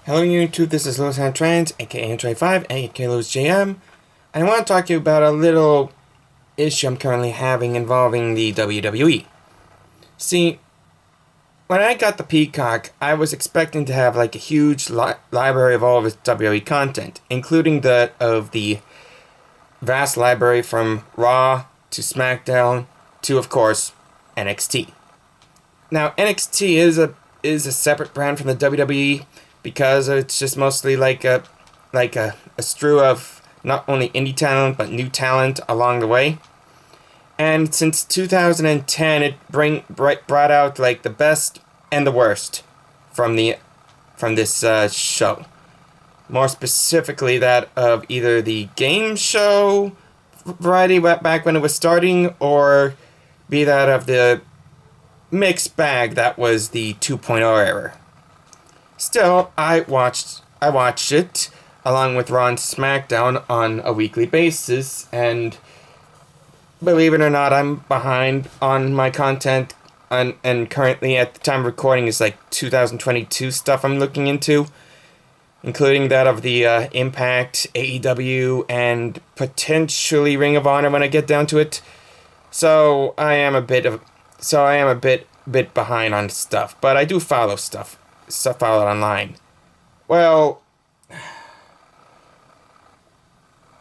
Hello YouTube, this is Lewis Trans, aka N25, aka Lewis JM, and I want to talk to you about a little issue I'm currently having involving the WWE. See, when I got the Peacock, I was expecting to have like a huge library of all of its WWE content, including that of the vast library from Raw to SmackDown to, of course, NXT. Now, NXT is a separate brand from the WWE, because it's just mostly like a strew of not only indie talent but new talent along the way. And since 2010, it brought out like the best and the worst from this show. More specifically, that of either the game show variety back when it was starting, or be that of the mixed bag that was the 2.0 era. Still, I watched it along with Raw and SmackDown on a weekly basis, and believe it or not, I'm behind on my content, and currently at the time of recording is like 2022 stuff I'm looking into, including that of the Impact, AEW, and potentially Ring of Honor when I get down to it. So I am a bit behind on stuff, but I do follow stuff followed online. Well,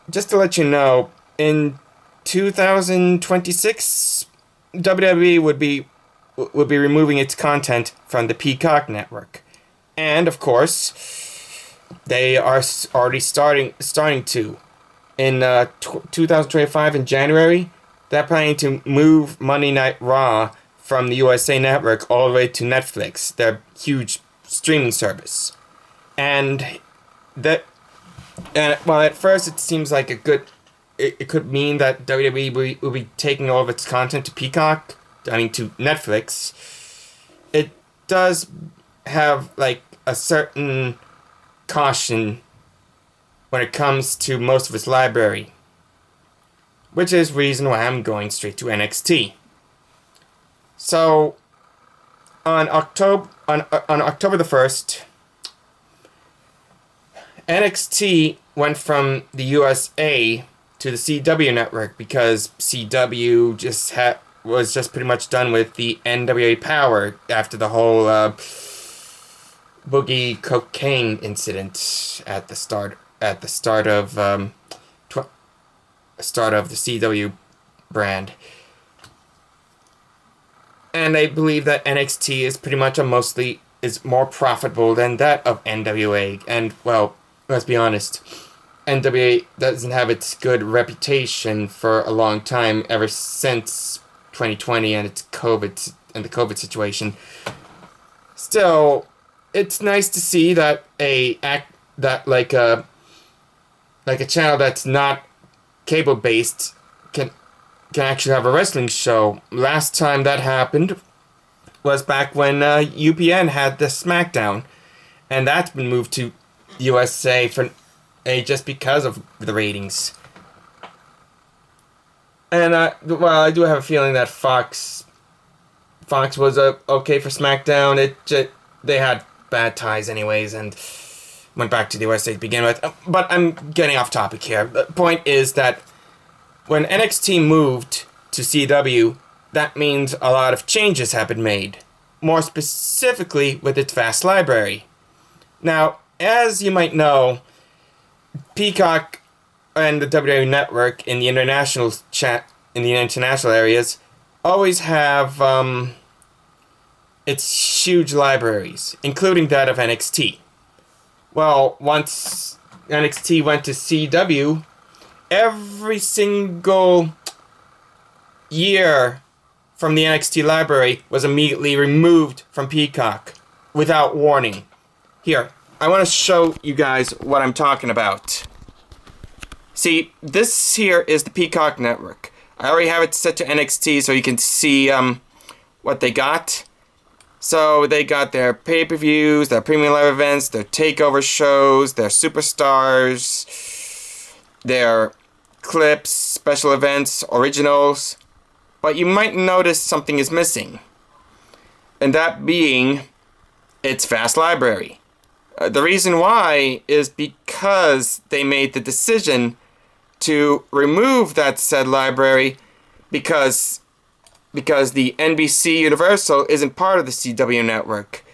just to let you know, in 2026, WWE would be removing its content from the Peacock network, and of course, they are already starting to in 2025 in January. They're planning to move Monday Night Raw from the USA Network all the way to Netflix, their huge streaming service. And while at first it seems like it could mean that WWE will be taking all of its content to Peacock, to Netflix, it does have like a certain caution when it comes to most of its library, which is reason why I'm going straight to NXT. So, on October the 1st, NXT went from the USA to the CW network because CW was just pretty much done with the NWA Power after the whole boogie cocaine incident at the start of the CW brand. And I believe that NXT is pretty much is more profitable than that of NWA. And, well, let's be honest, NWA doesn't have its good reputation for a long time, ever since 2020 and the COVID situation. Still, it's nice to see that a channel that's not cable based can actually have a wrestling show. Last time that happened was back when UPN had the SmackDown, and that's been moved to USA for just because of the ratings. And well, I do have a feeling that Fox was okay for SmackDown. They had bad ties anyways, and went back to the USA to begin with. But I'm getting off topic here. The point is that when NXT moved to CW, that means a lot of changes have been made, more specifically with its vast library. Now, as you might know, Peacock and the WWE Network in the international areas always have its huge libraries, including that of NXT. Well, once NXT went to CW, every single year from the NXT library was immediately removed from Peacock without warning. Here, I want to show you guys what I'm talking about. See, this here is the Peacock network. I already have it set to NXT so you can see what they got. So they got their pay-per-views, their premium live events, their takeover shows, their superstars, their clips, special events, originals. But you might notice something is missing. And that being its vast library. The reason why is because they made the decision to remove that said library because the NBC Universal isn't part of the CW network.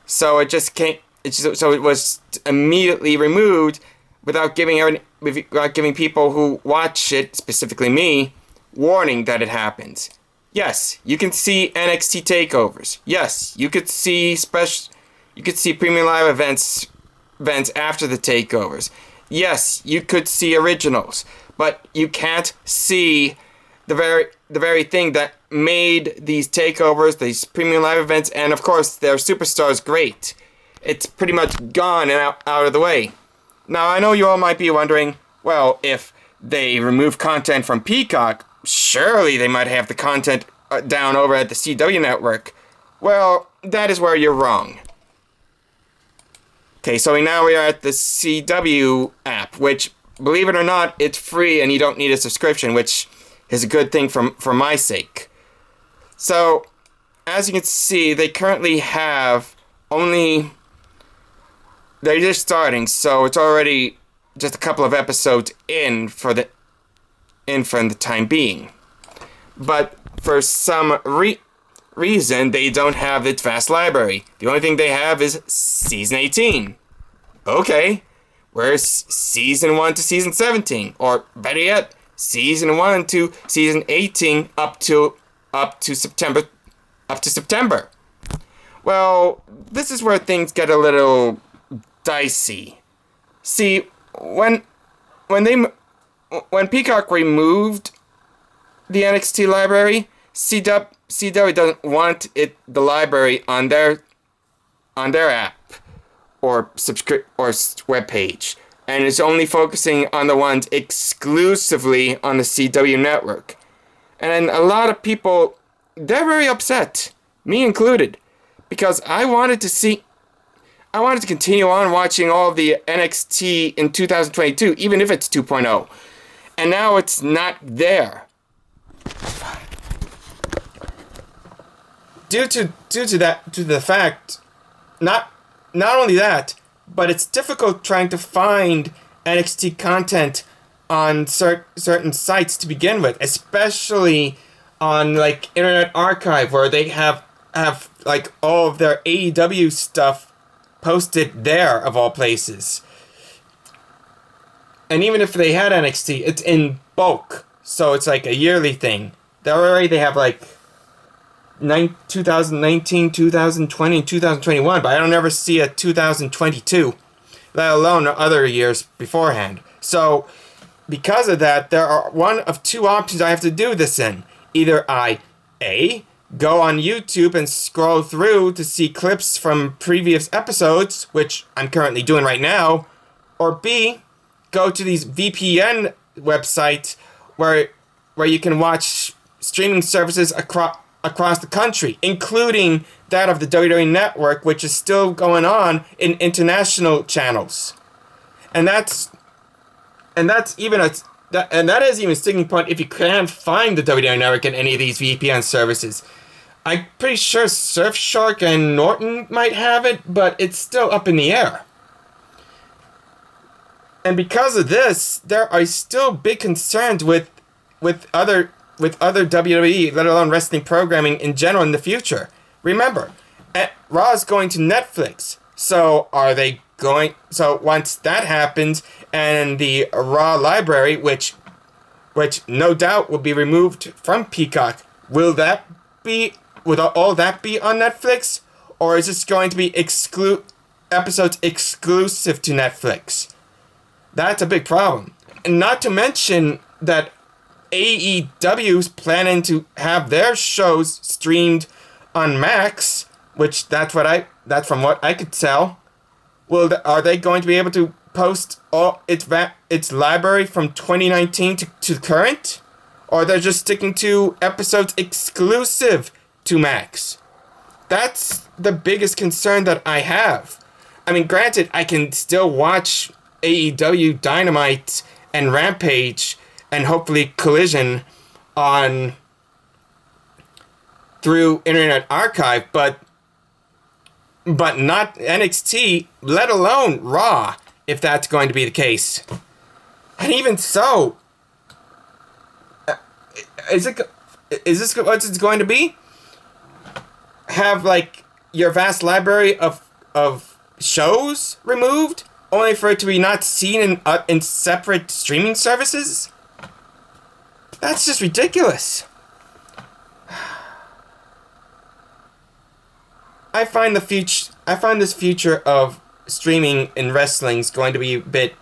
So it just can't. So it was immediately removed without giving people who watch it, specifically me, warning that it happens. Yes, you can see NXT takeovers. Yes, you could see premium live events after the takeovers. Yes, you could see originals, but you can't see the very thing that made these takeovers, these premium live events, and of course their superstars great. It's pretty much gone and out of the way. Now, I know you all might be wondering, well, if they remove content from Peacock, surely they might have the content down over at the CW network. Well, that is where you're wrong. Okay, so now we are at the CW app, which, believe it or not, it's free and you don't need a subscription, which is a good thing for my sake. So, as you can see, they currently have only... They're just starting, so it's already just a couple of episodes in for the time being. But for some reason, they don't have its vast library. The only thing they have is Season 18. Okay, where's Season 1 to Season 17? Or better yet, Season 1 to Season 18 up to September. Well, this is where things get a little dicey. See, when Peacock removed the NXT library, CW doesn't want the library on their app or web page, and it's only focusing on the ones exclusively on the CW network. And a lot of people, they're very upset, me included, because I wanted to continue on watching all of the NXT in 2022, even if it's 2.0. And now it's not there. Due to the fact, not only that, but it's difficult trying to find NXT content on certain sites to begin with, especially on like Internet Archive, where they have like all of their AEW stuff posted there, of all places. And even if they had NXT, it's in bulk, so it's like a yearly thing. They have like 2019, 2020, and 2021, but I don't ever see a 2022, let alone other years beforehand. So, because of that, there are one of two options I have to do this in. Either I, A, go on YouTube and scroll through to see clips from previous episodes, which I'm currently doing right now, or B, go to these VPN websites where you can watch streaming services across the country, including that of the WWE Network, which is still going on in international channels. And that is even a sticking point if you can't find the WWE Network in any of these VPN services. I'm pretty sure Surfshark and Norton might have it, but it's still up in the air. And because of this, there are still big concerns with other WWE, let alone wrestling programming in general in the future. Remember, Raw is going to Netflix. So once that happens, and the Raw library, which no doubt will be removed from Peacock, will all that be on Netflix? Or is this going to be episodes exclusive to Netflix? That's a big problem. And not to mention that AEW's planning to have their shows streamed on Max, which that's from what I could tell. Are they going to be able to post all its library from 2019 to current? Or they're just sticking to episodes exclusive to Max? That's the biggest concern that I have. I mean, granted, I can still watch AEW Dynamite and Rampage and hopefully Collision through Internet Archive, but but not NXT, let alone Raw, if that's going to be the case. And even so, is this what it's going to be? Have like your vast library of shows removed, only for it to be not seen in separate streaming services? That's just ridiculous. I find this future of streaming in wrestling is going to be a bit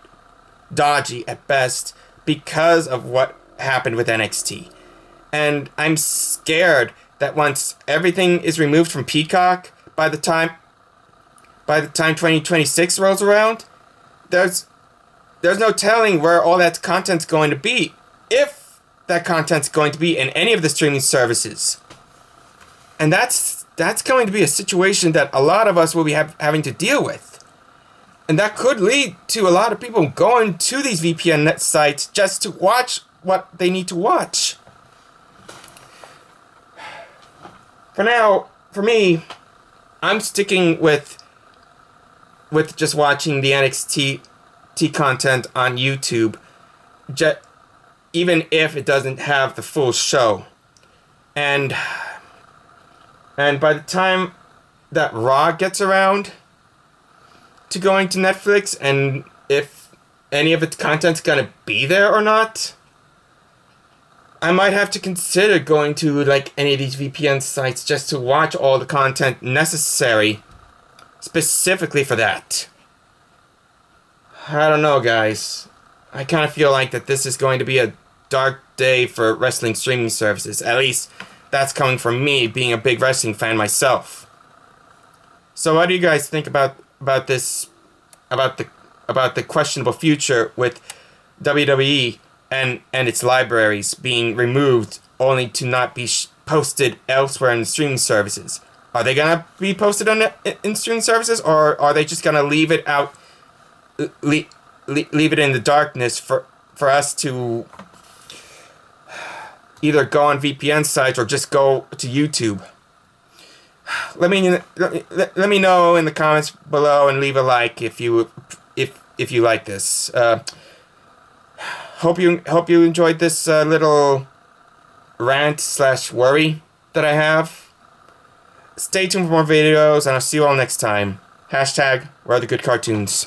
dodgy at best because of what happened with NXT. And I'm scared that once everything is removed from Peacock by the time 2026 rolls around, there's no telling where all that content's going to be, if that content's going to be in any of the streaming services. And that's going to be a situation that a lot of us will be having to deal with. And that could lead to a lot of people going to these VPN net sites just to watch what they need to watch. For now, for me, I'm sticking with just watching the NXT content on YouTube, even if it doesn't have the full show. And by the time that Raw gets around to going to Netflix, and if any of its content's gonna be there or not, I might have to consider going to like any of these VPN sites just to watch all the content necessary specifically for that. I don't know, guys. I kind of feel like that this is going to be a dark day for wrestling streaming services. At least that's coming from me, being a big wrestling fan myself. So what do you guys think about this, about the questionable future with WWE and its libraries being removed only to not be posted elsewhere in the streaming services? Are they gonna be posted in streaming services, or are they just gonna leave it out, leave it in the darkness for us to either go on VPN sites or just go to YouTube? Let me know in the comments below, and leave a like if you like this. Hope you enjoyed this little rant/worry that I have. Stay tuned for more videos, and I'll see you all next time. #where are the good cartoons.